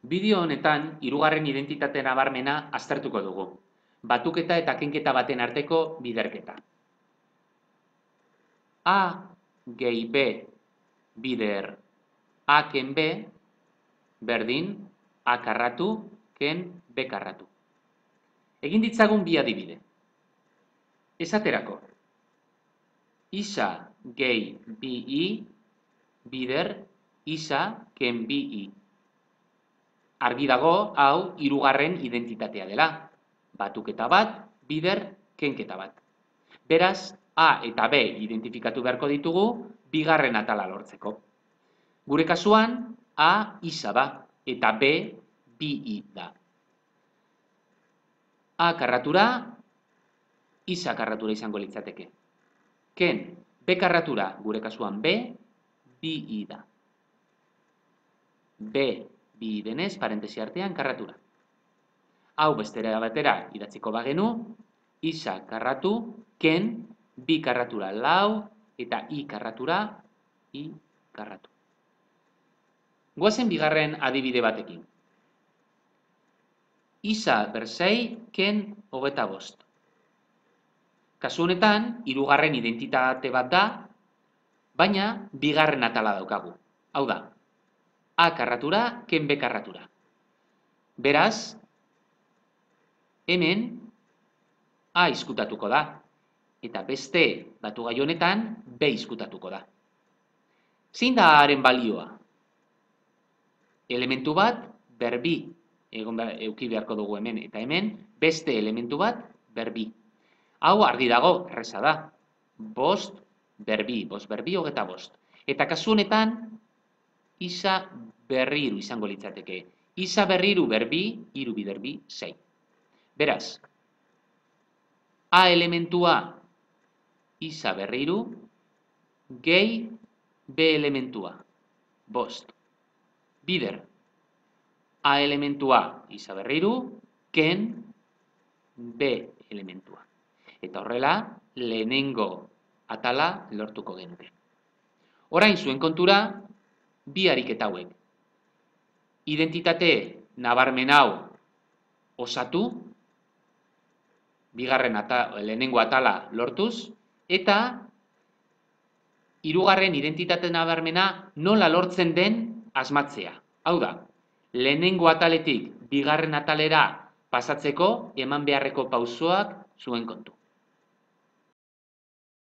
Bideo honetan, hirugarren identitate nabarmena aztertuko dugu. Batuketa eta kenketa baten arteko biderketa. A gehi B bider A ken B, berdin A karratu ken B karratu. Egin ditzagun bi adibide. Esaterako, isa gehi bi I bider isa ken bi I. Argi dago, hau, hirugarren identitatea dela. Batuketa bat, bider, kenketa bat. Beraz, A eta B identifikatu beharko ditugu, bigarren atala lortzeko. Gure kasuan, A isa da, eta B bi I da. A karratura, isa karratura izango litzateke. Ken, B karratura, gure kasuan B, bi I da. B bi denez, parentesi artean, karratura. Hau bestera batera idatziko bagenu, isa karratu, ken, bi karratura lau, eta I karratura, I karratu. Goazen bigarren adibide batekin. Isa bersei, ken, 25. Kasu honetan, hirugarren identitate bat da, baina bigarren atala daukagu. Hau da, A karratura, ken B karratura. Beraz, hemen A izkutatuko da, eta beste batugai honetan B izkutatuko da. Zein da Aren balioa? Elementu bat berbi eduki beharko dugu hemen, eta hemen beste elementu bat berbi. Hau argi dago, erreza da. Bost berbi 25. Eta kasu honetan, isa berriru izango litzateke. Isa berriru berbi, iru bider bi, 6. Beraz, A elementua isa berriru, gehi B elementua, 5. Bider, A elementua isa berriru, ken B elementua. Eta horrela, lehenengo atala lortuko genuke. Orain zuen kontura, bi ariketa hauek. Identitate nabarmen hau osatu, lehenengo atala lortuz, eta hirugarren identitate nabarmena nola lortzen den asmatzea. Hau da, lehenengo ataletik bigarren atalera pasatzeko eman beharreko pausoak zuen kontu.